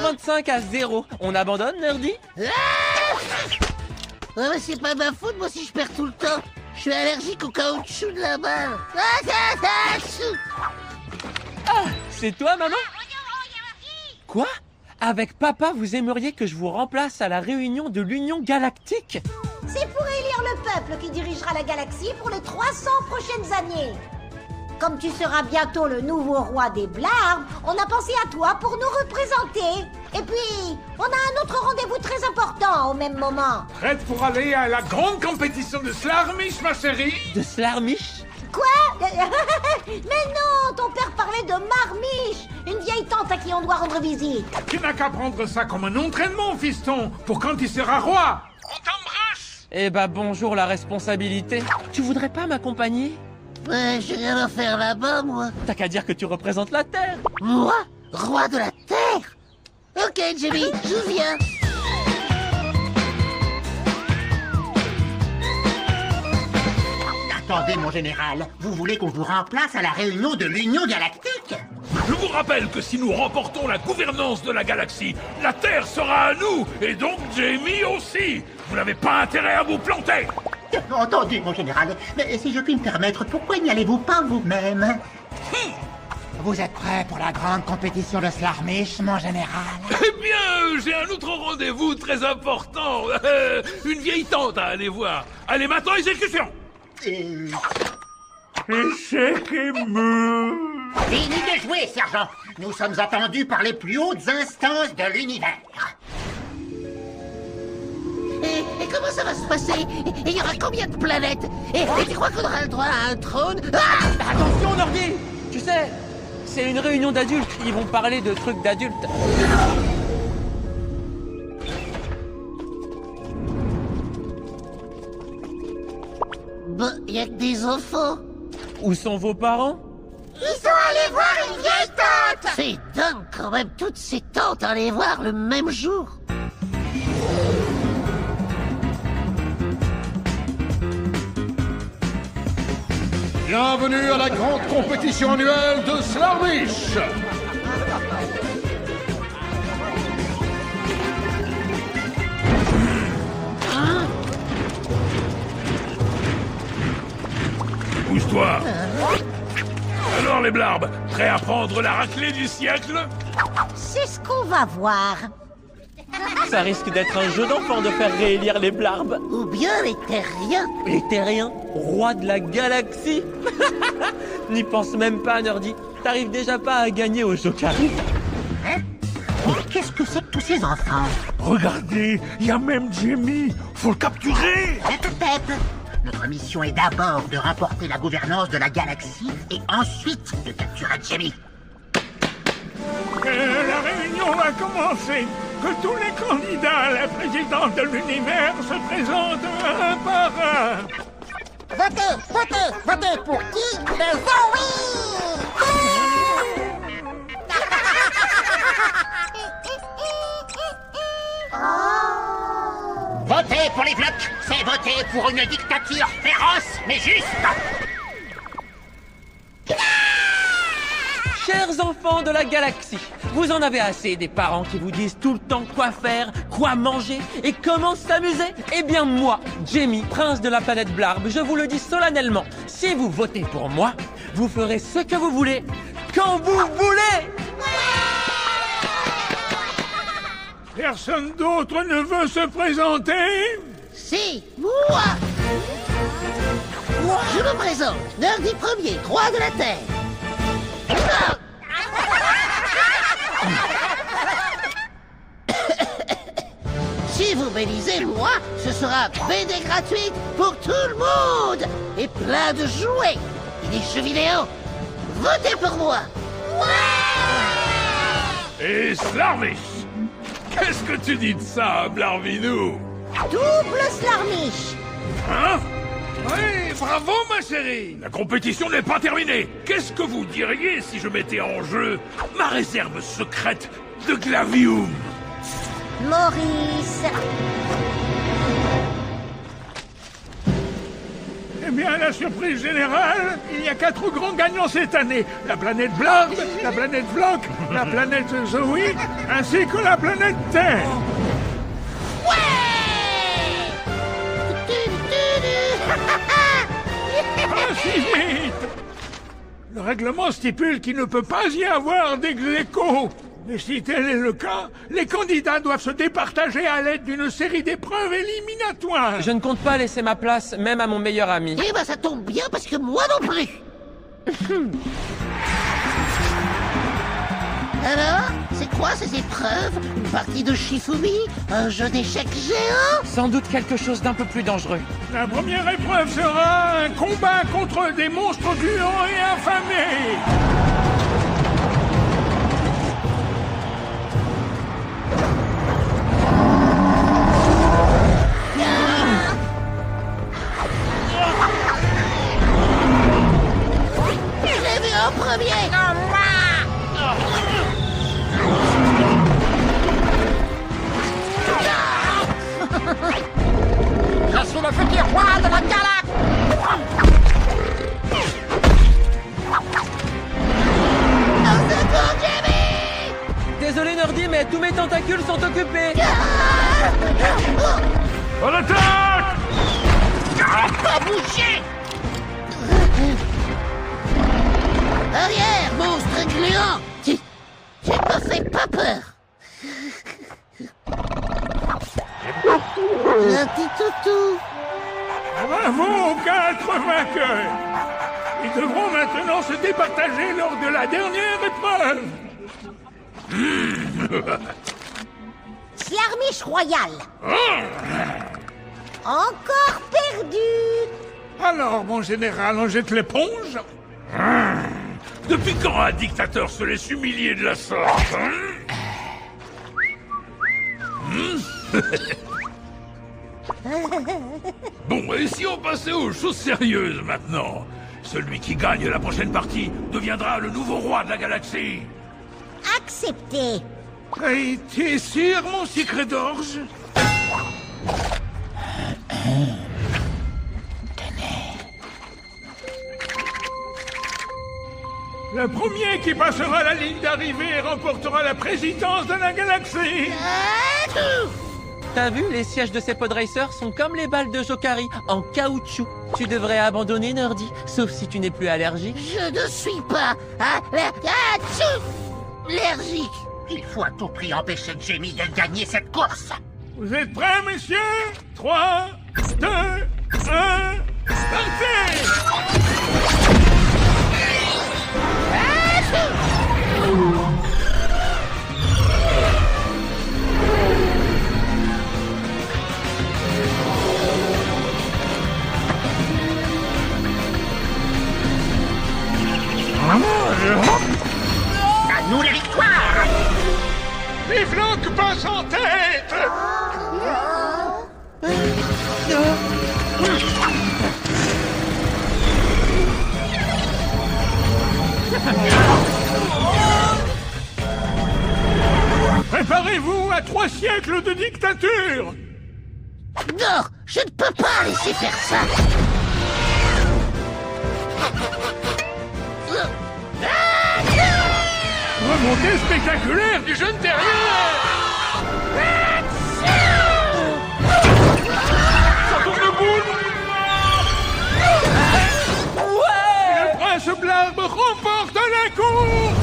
225-0. On abandonne, Nerdy? Ouais, mais c'est pas ma faute, moi, si je perds tout le temps. Je suis allergique au caoutchouc de la balle. Ah, c'est toi, maman? Quoi? Avec papa, vous aimeriez que je vous remplace à la réunion de l'Union Galactique? C'est pour élire le peuple qui dirigera la galaxie pour les 300 prochaines années. Comme tu seras bientôt le nouveau roi des Blarbes, on a pensé à toi pour nous représenter. Et puis, on a un autre rendez-vous très important au même moment. Prête pour aller à la grande compétition de Slarmish, ma chérie? De Slarmish? Quoi? Mais non, ton père parlait de Marmiche, une vieille tante à qui on doit rendre visite. Tu n'as qu'à prendre ça comme un entraînement, fiston, pour quand tu seras roi. On t'embrasse. Eh bah bonjour la responsabilité. Tu voudrais pas m'accompagner? Ouais, j'ai rien à faire là-bas, moi. T'as qu'à dire que tu représentes la Terre. Moi? Roi de la Terre? Ok, Jimmy, je viens. Attendez, mon général, vous voulez qu'on vous remplace à la réunion de l'Union Galactique? Je vous rappelle que si nous remportons la gouvernance de la galaxie, la Terre sera à nous, et donc Jamie aussi. Vous n'avez pas intérêt à vous planter. Entendu, mon général, mais si je puis me permettre, pourquoi n'y allez-vous pas vous-même? Vous êtes prêt pour la grande compétition de Slarmish, mon général? Eh bien, j'ai un autre rendez-vous très important. Une vieille tante à aller voir. Allez, maintenant, exécution. Échec et mou. Fini de jouer, sergent. Nous sommes attendus par les plus hautes instances de l'univers. Et comment ça va se passer? Et il y aura combien de planètes? Et tu crois qu'on aura le droit à un trône? Ah! Attention, Nerdy! Tu sais, c'est une réunion d'adultes. Ils vont parler de trucs d'adultes. Bah, y a que des enfants. Où sont vos parents? Ils sont allés voir une vieille tante. C'est dingue quand même, toutes ces tantes à les voir le même jour. Bienvenue à la grande compétition annuelle de Slarmish. Bouge-toi. Alors les Blarbes, prêts à prendre la raclée du siècle? C'est ce qu'on va voir. Ça risque d'être un jeu d'enfant de faire réélire les Blarbes. Ou bien les terriens. Les Terriens, rois de la galaxie. N'y pense même pas, Nerdy. T'arrives déjà pas à gagner au Jokari. Mais qu'est-ce que c'est que tous ces enfants? Regardez, il y a même Jamie. Faut le capturer. Peuple. Notre mission est d'abord de rapporter la gouvernance de la galaxie et ensuite de capturer Jamie. La réunion va commencer. Que tous les candidats à la présidence de l'univers se présentent un par un. Votez, votez, votez pour qui? Le Zoé. Votez pour les blocs, c'est voter pour une dictature féroce mais juste. Chers enfants de la galaxie, vous en avez assez des parents qui vous disent tout le temps quoi faire, quoi manger et comment s'amuser? Eh bien moi, Jamie, prince de la planète Blarbe, je vous le dis solennellement, si vous votez pour moi, vous ferez ce que vous voulez, quand vous voulez! Personne d'autre ne veut se présenter? Si, moi. Je me présente, Nerdy Premier, roi de la Terre. Si vous m'élisez, moi, ce sera BD gratuite pour tout le monde et plein de jouets et des jeux vidéo. Votez pour moi. Et Slarmish. Qu'est-ce que tu dis de ça, Blarvinou? Double Slarmish. Hein? Oui, bravo ma chérie. La compétition n'est pas terminée. Qu'est-ce que vous diriez si je mettais en jeu ma réserve secrète de Glavium? Maurice. Eh bien, la surprise générale, il y a 4 grands gagnants cette année. La planète Blarb, la planète Vlok, la planète Zoïde, ainsi que la planète Terre. Ah, si vite! Le règlement stipule qu'il ne peut pas y avoir d'ex-aequo. Mais si tel est le cas, les candidats doivent se départager à l'aide d'une série d'épreuves éliminatoires. Je ne compte pas laisser ma place, même à mon meilleur ami. Eh ben ça tombe bien parce que moi non plus. Alors, c'est quoi ces épreuves? Une partie de Shifumi? Un jeu d'échecs géant? Sans doute quelque chose d'un peu plus dangereux. La première épreuve sera un combat contre des monstres gluants et affamés. Je l'ai vu en premier. Je suis le futur roi de la galaxie. Au secours, Jimmy! Désolé Nerdy, mais tous mes tentacules sont occupés. À l'attaque! Pas bouger! Arrière, monstre gluant! Tu me fais pas peur! Un petit toutou! Bravo aux 4 vainqueurs. Ils devront maintenant se départager lors de la dernière épreuve. Slarmiche royale. Encore perdu. Alors, mon général, on jette l'éponge? Depuis quand un dictateur se laisse humilier de la sorte, Bon, et si on passait aux choses sérieuses maintenant? Celui qui gagne la prochaine partie deviendra le nouveau roi de la galaxie. Accepté. Hey, t'es sûr, mon secret d'orge? Le premier qui passera la ligne d'arrivée remportera la présidence de la galaxie. T'as vu, les sièges de ces podracers sont comme les balles de Jokari, en caoutchouc. Tu devrais abandonner Nerdy, sauf si tu n'es plus allergique. Je ne suis pas allergique. Il faut à tout prix empêcher Jamie de gagner cette course. Vous êtes prêts, messieurs? 3, 2, 1, partez! À nous la victoire. Les Vlok passent en tête! Préparez-vous à 3 siècles de dictature! Non, je ne peux pas laisser faire ça. Remontée spectaculaire du jeune terrier! Ça tourne debout! Ouais! Le prince Blarb remporte la course!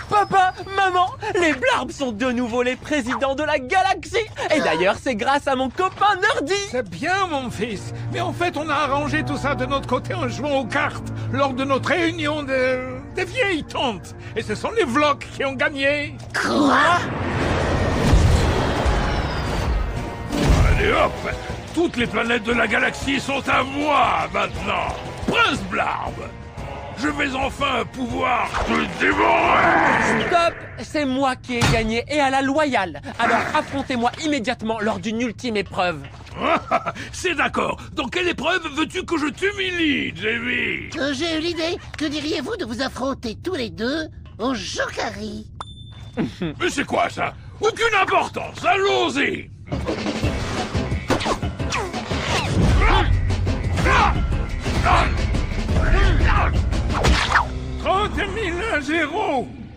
Papa, maman, les Blarbs sont de nouveau les présidents de la galaxie. Et d'ailleurs, c'est grâce à mon copain Nerdy. C'est bien, mon fils. Mais en fait, on a arrangé tout ça de notre côté en jouant aux cartes lors de notre réunion des vieilles tantes. Et ce sont les Vlok qui ont gagné. Quoi? Allez hop! Toutes les planètes de la galaxie sont à moi maintenant! Prince Blarb! Je vais enfin pouvoir te dévorer! Stop, c'est moi qui ai gagné et à la loyale. Alors affrontez-moi immédiatement lors d'une ultime épreuve. C'est d'accord. Dans quelle épreuve veux-tu que je t'humilie, Jamie? J'ai eu l'idée. Que diriez-vous de vous affronter tous les deux au Jokari? Mais c'est quoi ça? Aucune importance, allons-y!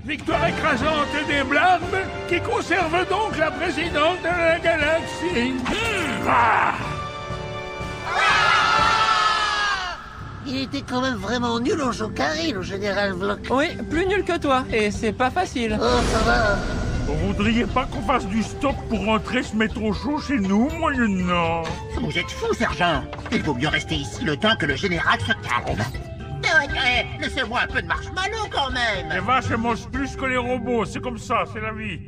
Victoire écrasante des Blarbes qui conserve donc la présidence de la galaxie. Il était quand même vraiment nul au jeu carré, le général Vlok. Oui, plus nul que toi, et c'est pas facile. Oh, ça va. Vous voudriez pas qu'on fasse du stop pour rentrer se mettre au chaud chez nous, moyennant? Vous êtes fou, sergent. Il vaut mieux rester ici le temps que le général se calme. Laissez-moi un peu de marshmallow quand même. Les vaches elles mangent plus que les robots, c'est comme ça, c'est la vie.